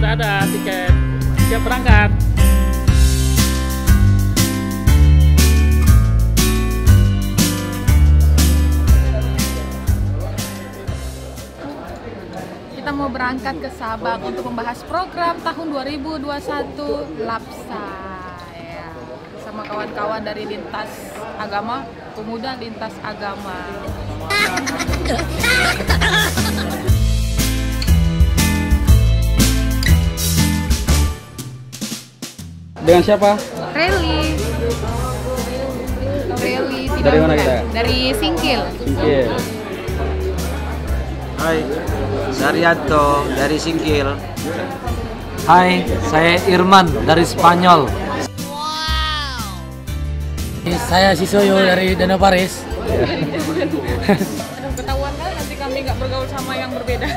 sudah ada tiket. Siap berangkat. Kita mau berangkat ke Sabang untuk membahas program tahun 2021 LAPSA ya. Sama kawan-kawan dari lintas agama, pemuda lintas agama. Dengan siapa? Rally Dari mana kita? Dari Singkil. Singkil. Hai, Saryanto dari Singkil. Hai, saya Irman dari Spanyol. Saya Sisoyo dari Danau Paris. Aduh, ketahuan kan nanti kami nggak bergaul sama yang berbeda.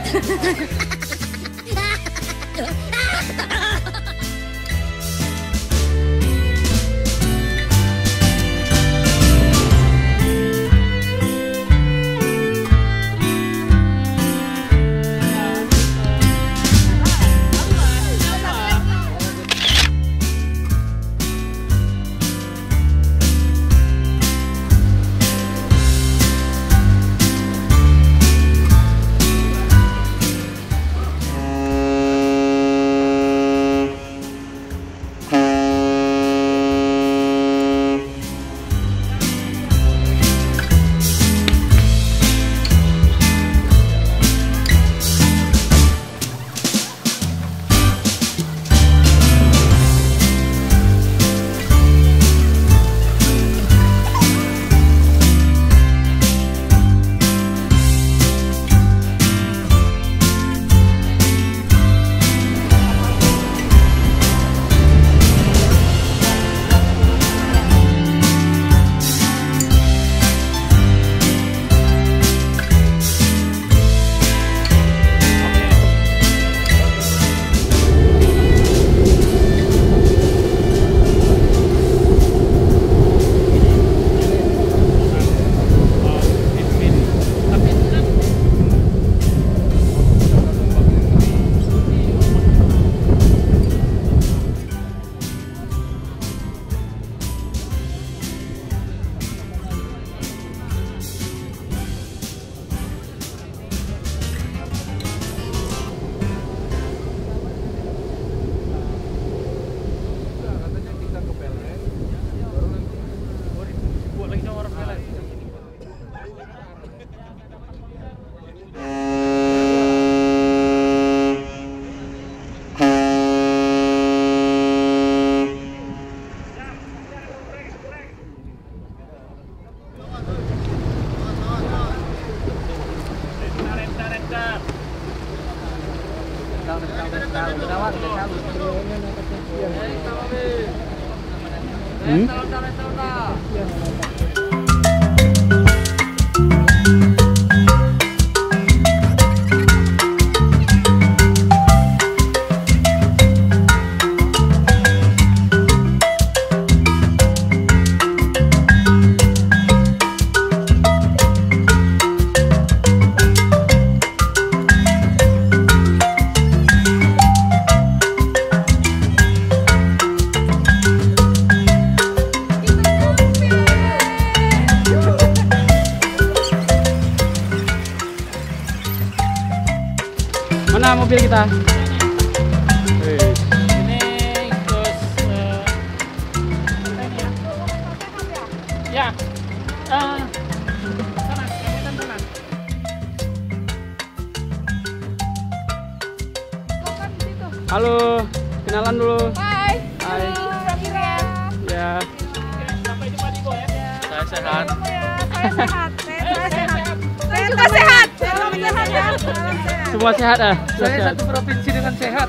Mana mobil kita? Ini terus ya. Sana, kelihatan sana. Halo, kenalan dulu. Hai. Hai. Samira. Ya. Sampai jumpa di Goes ya. Saya sehat. Saya sehat. Saya juga sehat. Salam sehat ya. Salam sehat. Semua sehat ah? Saya satu provinsi dengan sehat.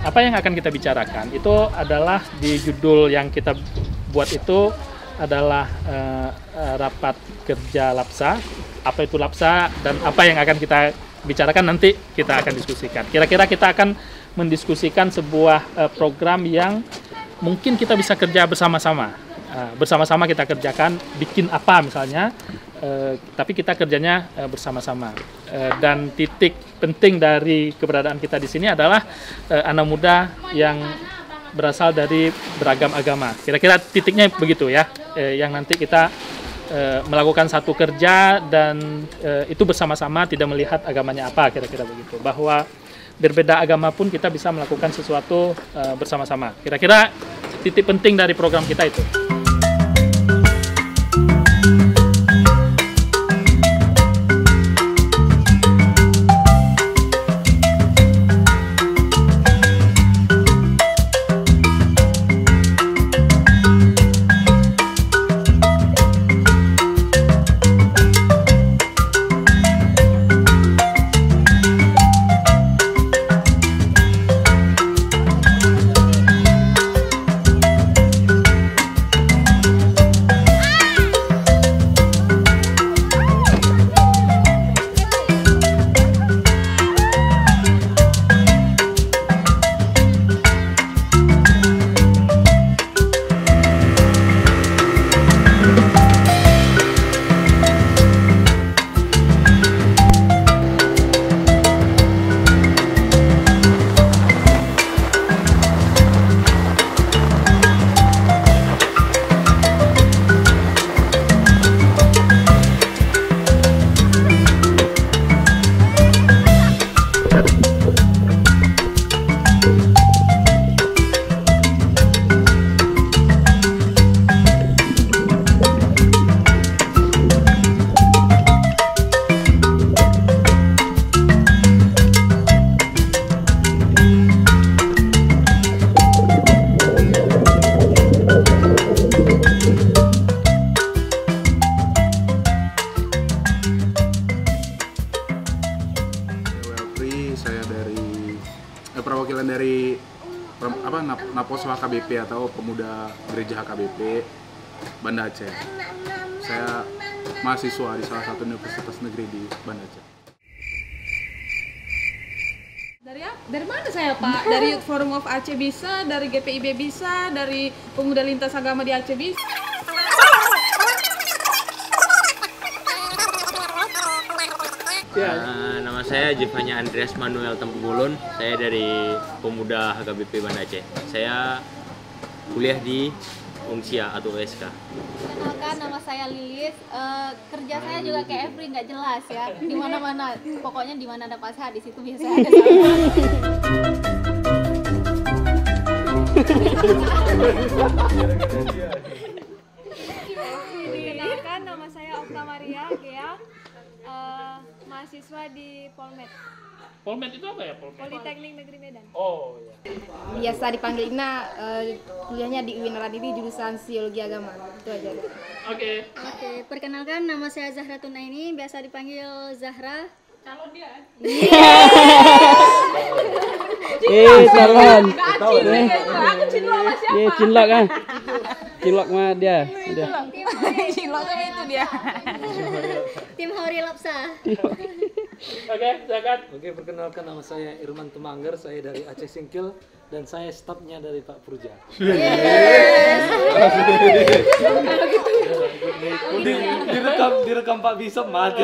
apa yang akan kita bicarakan itu adalah di judul yang kita buat itu adalah rapat kerja LAPSA. Apa itu LAPSA dan apa yang akan kita bicarakan nanti kita akan diskusikan. Kira-kira kita akan mendiskusikan sebuah program yang mungkin kita bisa kerja bersama-sama. Bersama-sama kita kerjakan, bikin apa misalnya, tapi kita kerjanya bersama-sama. Dan titik penting dari keberadaan kita di sini adalah anak muda yang berasal dari beragam agama. Kira-kira titiknya begitu ya, yang nanti kita melakukan satu kerja dan itu bersama-sama, tidak melihat agamanya apa, kira-kira begitu. Bahwa berbeda agama pun kita bisa melakukan sesuatu bersama-sama. Kira-kira titik penting dari program kita itu. Perwakilan dari Napos HKBP atau Pemuda Gereja HKBP Banda Aceh. Saya mahasiswa di salah satu universitas negeri di Banda Aceh. Dari mana saya Pak? Dari Youth Forum of Aceh bisa, dari GPIB bisa, dari Pemuda Lintas Agama di Aceh bisa. Nama saya Jevanya Andreas Manuel Tempulun. Saya dari Pemuda HKBP Banda Aceh. Saya kuliah di UNSIA atau USK. Perkenalkan, nama saya Lilis. Kerja saya juga kayak Every, nggak jelas ya. Di mana-mana, pokoknya di mana ada Pak Sehat, di situ bisa ada saya. Perkenalkan, nama saya Okta Maria Gea, mahasiswa di Polmed. Polmed itu apa ya? Politeknik Negeri Medan. Oh ya. Biasa dipanggil Ina, kuliahnya di UIN Radini jurusan Sosiologi Agama. Itu aja. Oke, perkenalkan, nama saya Zahra Tunaini, biasa dipanggil Zahra. Calon dia. Calon. Aku cinlok sama siapa? Cinlok kan? Cinlok mah dia. Cinlok sama itu dia. Tim Hori Lapsa. Oke, silakan. Oke, perkenalkan, nama saya Irman Tumangger, saya dari Aceh Singkil dan saya stafnya dari Pak Purja. Direkam Pak Bisop mati.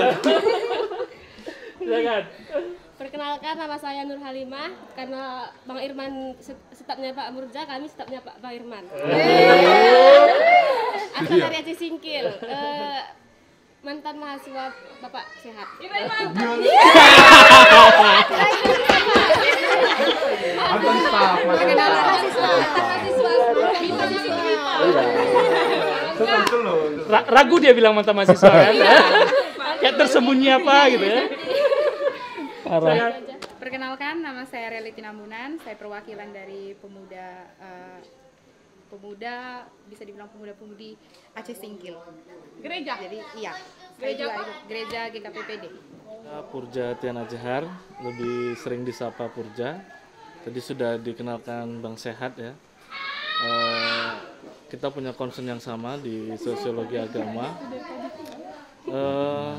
Silakan. Perkenalkan, nama saya Nur Halimah. Karena Bang Irman stafnya Pak Murja, kami stafnya Bang Irman. Asal dari Aceh Singkil. Mantan mahasiswa Bapak Sehat. Ragu dia bilang mantan mahasiswa kan? Kayak tersembunyi apa gitu ya? Parah. Perkenalkan, nama saya Reliti Nambunan, saya perwakilan dari pemuda bisa dibilang pemuda-pemudi Aceh Singkil. Gereja? Jadi iya, Gereja apa? Gereja GKPPD. Purja Tiana Jahar, lebih sering disapa Purja. Tadi sudah dikenalkan Bang Sehat ya. Kita punya concern yang sama di sosiologi agama.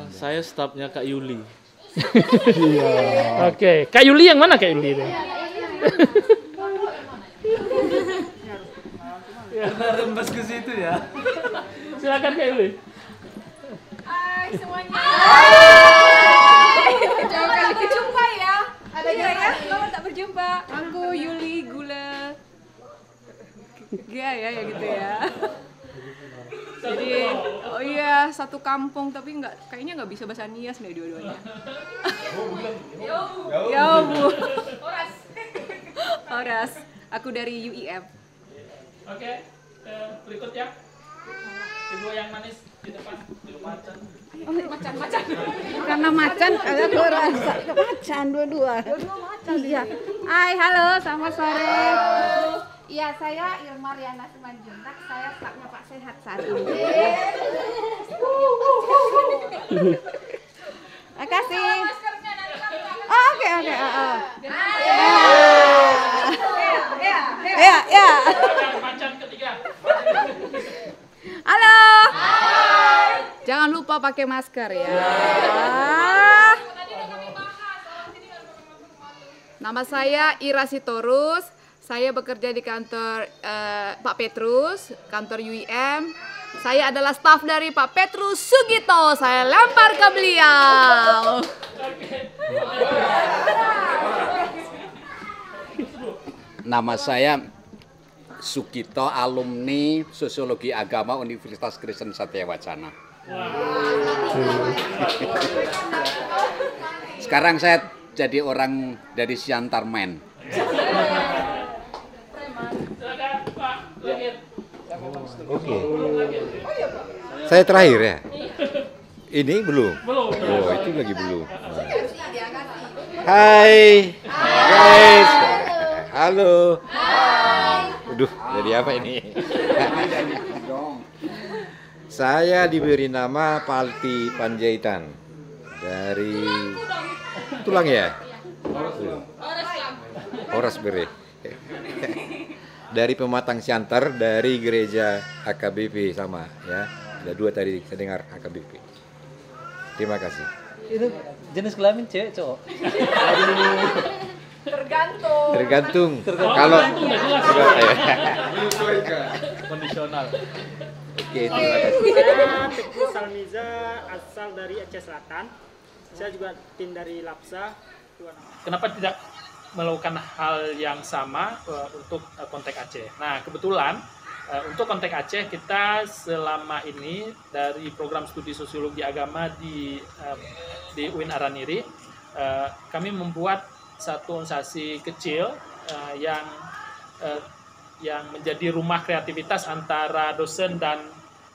Saya stafnya Kak Yuli. Iya. Oke, Kak Yuli yang mana Kak Yuli ini? Karena rembes ke situ ya. Silakan Kak Yuli. Hai semuanya. Jauh kali berjumpa ya. Ada ya? Lama tak berjumpa. Aku Yuli Gula. Ya gitu ya. Jadi, oh iya satu kampung tapi kayaknya nggak bisa bahasa Nias nih dua-duanya. Ya Bu. Horas. Aku dari UIM. Oke, berikutnya ibu yang manis di depan, ibu macan. Macan. Karena macan ada dua rasa, macan dua-dua. Macan. Iya. Hai, halo, selamat sore. Iya, saya Irma Riana Simanjuntak, saya stafnya Pak Sehat saat ini. Makasih. Oh, oke. Ya. Macan ketiga. Halo. Jangan lupa pakai masker ya. Nama saya Ira Sitorus. Saya bekerja di kantor Pak Petrus, kantor UIM. Saya adalah staf dari Pak Petrus Sugito. Saya lempar ke beliau. Nama saya Sugito, alumni Sosiologi Agama Universitas Kristen Satya Wacana. Sekarang saya jadi orang dari Siantar Men. Oke. Saya terakhir ya. Ini belum. Oh, itu lagi belum. Hai guys. Halo. Aduh, jadi apa ini? Saya diberi nama Palti Panjaitan dari Tulang ya. Horas Bere. Dari Pematang Siantar, dari gereja AKBP sama ya. Ada dua tadi saya dengar AKBP. Terima kasih. Itu jenis kelamin cewek cowok? Tergantung. Kalau kondisional. Oke, terima kasih. Saya Teguh Salmiza, asal dari Aceh Selatan. Saya juga tim dari Lapsa. Kenapa tidak melakukan hal yang sama untuk Kontek Aceh? Nah, kebetulan untuk Kontek Aceh kita selama ini dari program studi sosiologi agama di UIN Araniri, kami membuat satu organisasi kecil yang menjadi rumah kreativitas antara dosen dan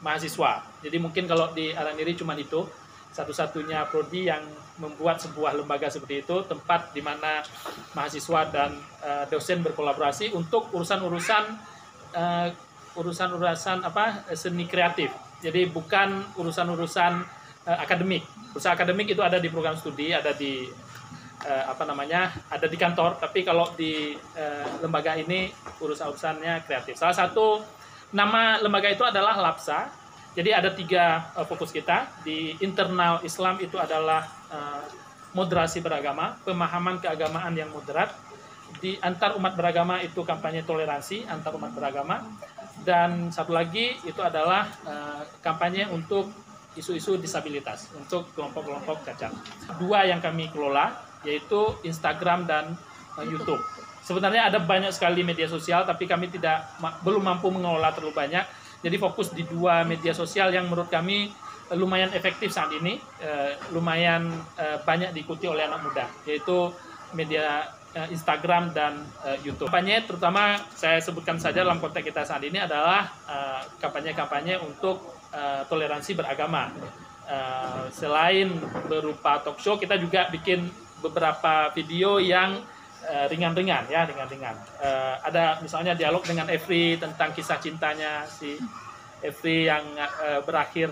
mahasiswa. Jadi mungkin kalau di Araniri cuma itu satu-satunya prodi yang membuat sebuah lembaga seperti itu, tempat di mana mahasiswa dan dosen berkolaborasi untuk urusan-urusan seni kreatif. Jadi bukan urusan-urusan akademik. Urusan akademik itu ada di program studi, ada di ada di kantor, tapi kalau di lembaga ini urusan-urusannya kreatif. Salah satu nama lembaga itu adalah Lapsa. Jadi ada 3 fokus kita. Di internal Islam itu adalah moderasi beragama, pemahaman keagamaan yang moderat. Di antar umat beragama itu kampanye toleransi antar umat beragama. Dan satu lagi itu adalah kampanye untuk isu-isu disabilitas, untuk kelompok-kelompok cacat. 2 yang kami kelola, yaitu Instagram dan YouTube. Sebenarnya ada banyak sekali media sosial, tapi kami belum mampu mengelola terlalu banyak. Jadi fokus di 2 media sosial yang menurut kami lumayan efektif saat ini, lumayan banyak diikuti oleh anak muda, yaitu media Instagram dan YouTube. Kampanye terutama saya sebutkan saja dalam konteks kita saat ini adalah kampanye-kampanye untuk toleransi beragama. Selain berupa talk show, kita juga bikin beberapa video yang ringan-ringan. Ada misalnya dialog dengan Efri tentang kisah cintanya si Efri yang berakhir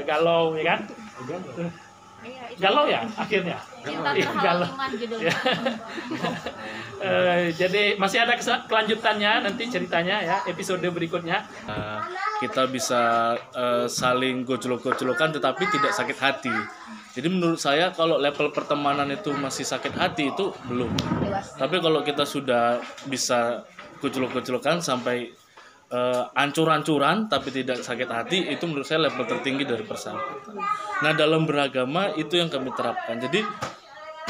galau, ya kan? Galau ya akhirnya. Cinta Iya, galau. terhalang iman judulnya. Jadi masih ada kelanjutannya nanti ceritanya ya episode berikutnya. Kita bisa saling gojlok-gojlokan tetapi tidak sakit hati. Jadi menurut saya kalau level pertemanan itu masih sakit hati itu belum. Tapi kalau kita sudah bisa gojlok-gojlokan sampai ancur-ancuran tapi tidak sakit hati, itu menurut saya level tertinggi dari persahabatan. Nah, dalam beragama itu yang kami terapkan. Jadi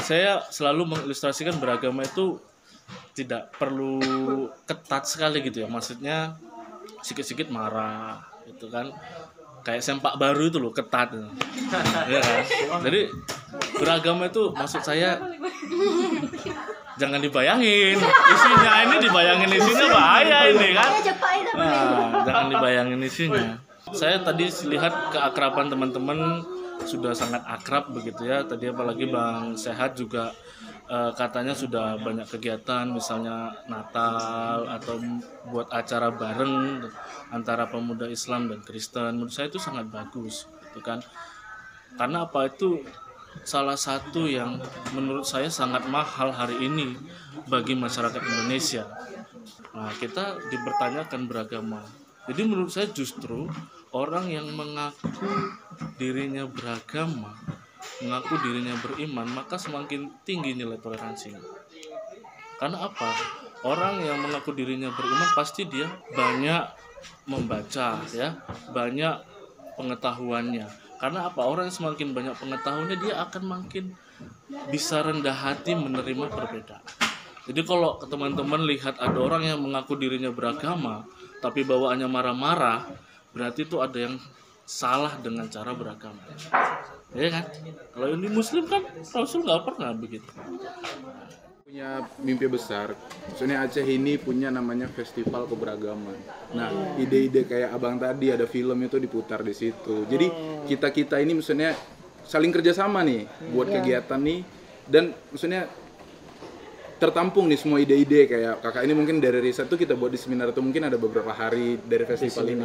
saya selalu mengilustrasikan beragama itu tidak perlu ketat sekali gitu ya. Maksudnya sikit-sikit marah gitu kan. Kayak sempak baru itu loh, ketat. Ya kan? Jadi beragama itu maksud saya jangan dibayangin isinya, ini dibayangin isinya bahaya ini kan. Nah, jangan dibayangin isinya. Saya tadi lihat keakraban teman-teman sudah sangat akrab begitu ya. Tadi apalagi Bang Sehat juga katanya sudah banyak kegiatan, misalnya Natal atau buat acara bareng antara pemuda Islam dan Kristen. Menurut saya itu sangat bagus, gitu kan? Karena apa, itu salah satu yang menurut saya sangat mahal hari ini bagi masyarakat Indonesia. Nah, kita dipertanyakan beragama. Jadi menurut saya justru orang yang mengaku dirinya beragama, mengaku dirinya beriman, maka semakin tinggi nilai toleransinya. Karena apa? Orang yang mengaku dirinya beriman pasti dia banyak membaca ya, banyak pengetahuannya. Karena apa? Orang yang semakin banyak pengetahuannya, dia akan makin bisa rendah hati menerima perbedaan. Jadi kalau teman-teman lihat ada orang yang mengaku dirinya beragama tapi bawaannya marah-marah, berarti itu ada yang salah dengan cara beragama. Ya kan? Kalau ini Muslim kan Rasul nggak pernah begitu. Punya mimpi besar. Maksudnya Aceh ini punya namanya festival keberagaman. Nah, ide-ide kayak abang tadi, ada film itu diputar di situ. Jadi kita ini maksudnya saling kerjasama nih buat kegiatan nih, dan maksudnya tertampung nih semua ide-ide. Kayak kakak ini mungkin dari riset tuh kita buat di seminar itu mungkin ada beberapa hari dari festival ini.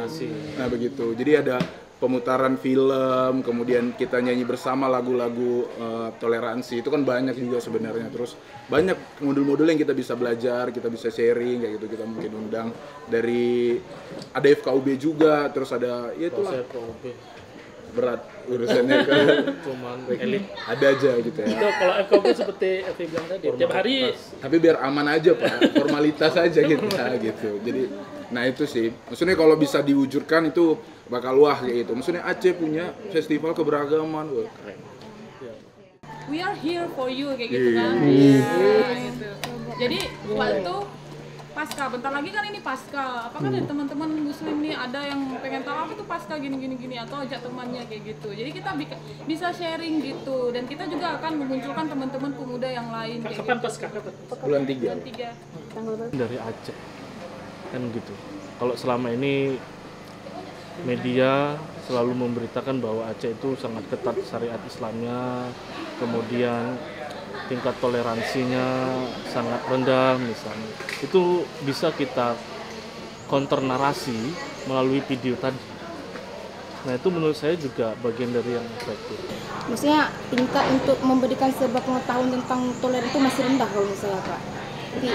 Nah begitu. Jadi ada pemutaran film, kemudian kita nyanyi bersama lagu-lagu toleransi. Itu kan banyak juga sebenarnya. Terus banyak modul-modul yang kita bisa belajar, kita bisa sharing kayak gitu. Kita mungkin undang dari ada FKUB juga, terus ada ya itulah. Berat urusannya ke cuman elit ada aja gitu ya. Itu kalau FKB seperti Evi bilang tadi, tiap hari. Tapi biar aman aja Pak, formalitas aja gitu. Jadi, nah itu sih. Maksudnya kalau bisa diwujudkan itu bakal wah kayak gitu. Maksudnya Aceh punya festival keberagaman, wah keren. We are here for you kayak gitu kan. Gitu. Jadi waktu pasca, bentar lagi kan ini pasca. Apakah dari teman-teman Muslim nih ada yang pengen tahu apa tuh pasca gini atau ajak temannya kayak gitu. Jadi kita bisa sharing gitu, dan kita juga akan memunculkan teman-teman pemuda yang lain kayak Kapan gitu. pasca? Bulan 3. Bulan 3. Dari Aceh kan gitu. Kalau selama ini media selalu memberitakan bahwa Aceh itu sangat ketat syariat Islamnya, kemudian tingkat toleransinya sangat rendah misalnya. Itu bisa kita counter narasi melalui video tadi. Nah itu menurut saya juga bagian dari yang efektif. Maksudnya tingkat untuk memberikan sebuah pengetahuan tentang toleransi itu masih rendah kalau misalnya Pak. Tapi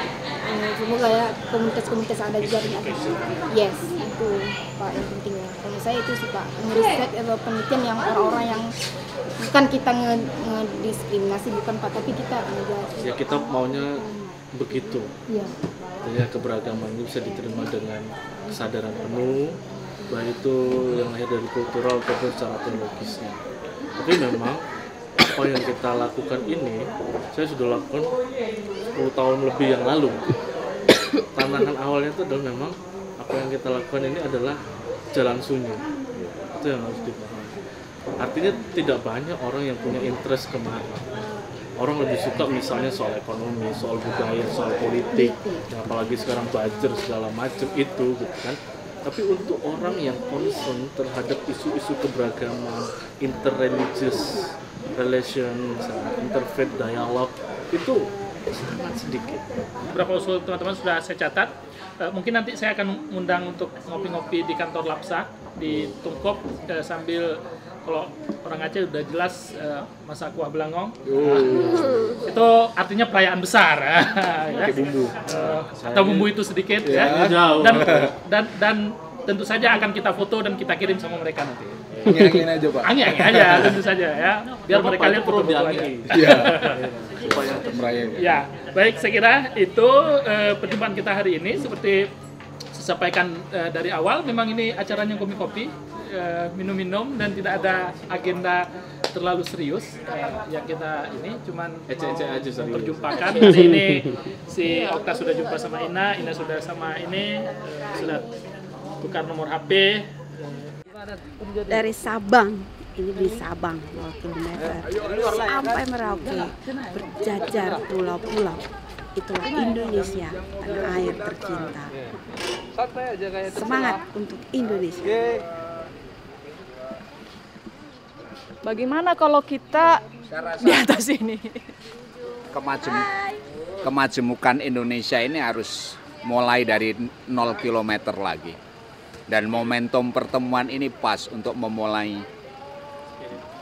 semoga ya komunitas-komunitas ada juga di Aceh. Yes, itu Pak yang pentingnya. Kalau saya itu sih Pak, ngeriset atau penelitian yang orang-orang yang bukan kita ngediskriminasi, bukan Pak, tapi kita ngejelasin. Ya kita maunya begitu. Iya. Ya keberagaman itu bisa diterima dengan kesadaran penuh, baik itu yang lahir dari kultural ataupun secara teologisnya. Tapi memang apa yang kita lakukan ini, saya sudah lakukan 10 tahun lebih yang lalu. Tantangan awalnya itu adalah memang apa yang kita lakukan ini adalah jalan sunyi. Itu yang harus dipahami. Artinya tidak banyak orang yang punya interest kemana. Orang lebih suka misalnya soal ekonomi, soal budaya, soal politik, ya, apalagi sekarang buzzer segala macam itu, gitu kan. Tapi untuk orang yang concern terhadap isu-isu keberagaman, interreligious relation, interfaith dialog, itu sangat sedikit. Beberapa usul teman-teman sudah saya catat. Mungkin nanti saya akan undang untuk ngopi-ngopi di kantor Lapsa di Tungkop sambil kalau orang Aceh udah jelas masak kuah belangong. Itu artinya perayaan besar. Ya. Bumbu. Atau bumbu itu sedikit ya. Dan tentu saja akan kita foto dan kita kirim sama mereka nanti. Angin aja Pak. Angin aja tentu saja ya. Biar mereka lihat foto aja. Iya. Supaya merayakan. Ya, baik, saya kira itu perjumpaan kita hari ini. Seperti saya sampaikan dari awal, memang ini acaranya kopi-kopi, minum-minum, dan tidak ada agenda terlalu serius. Yang kita ini cuman memperjumpakan. Hari ini si Okta sudah jumpa sama Ina sudah sama ini, sudah tukar nomor HP. Dari Sabang, ini di Sabang 0 km sampai Merauke, berjajar pulau-pulau. Itulah Indonesia, tanah air tercinta. Semangat untuk Indonesia. Bagaimana kalau kita di atas ini? Kemajemukan Indonesia ini harus mulai dari 0 km lagi. Dan momentum pertemuan ini pas untuk memulai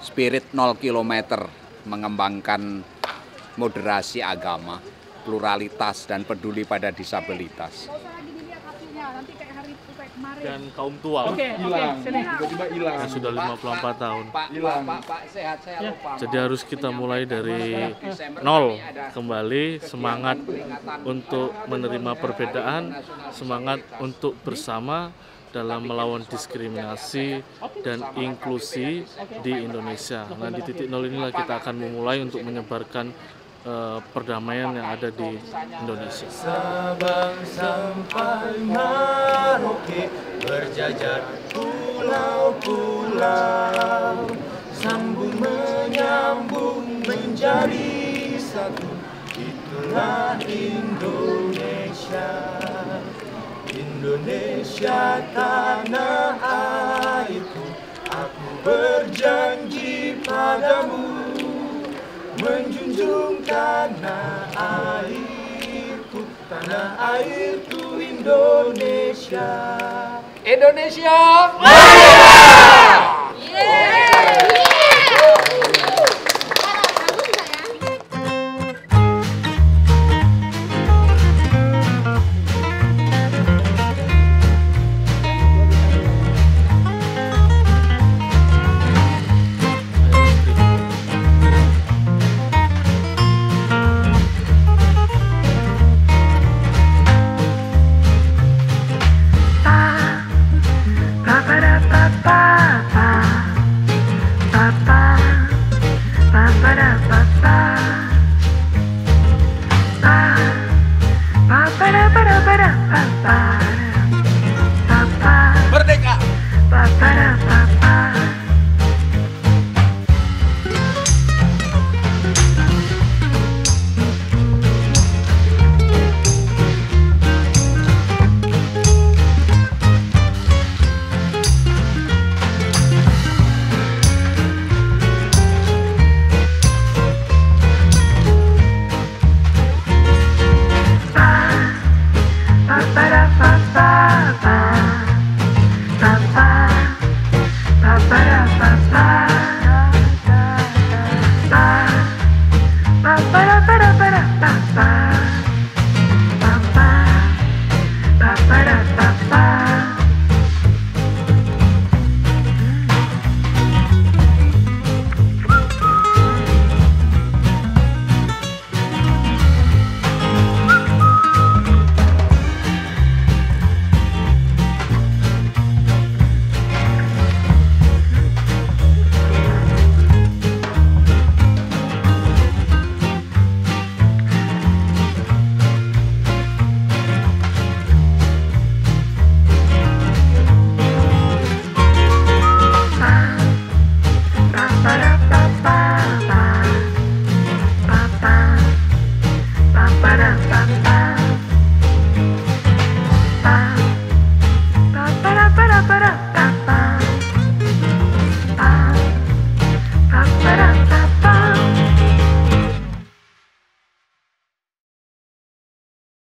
spirit 0 km, mengembangkan moderasi agama, pluralitas, dan peduli pada disabilitas. Dan kaum tua Tiba-tiba hilang. yang sudah 54 tahun. Pak, sehat, saya lupa. Jadi harus kita mulai dari nol kembali, semangat untuk menerima perbedaan, semangat untuk bersama dalam melawan diskriminasi dan inklusi di Indonesia. Nah, di titik nol inilah kita akan memulai untuk menyebarkan perdamaian yang ada di Indonesia. Sabang sampai Merauke, berjajar pulau-pulau, sambung menyambung menjadi satu. Itulah Indonesia. Indonesia tanah airku, aku berjanji padamu, menjunjung tanah airku Indonesia. Indonesia Merdeka!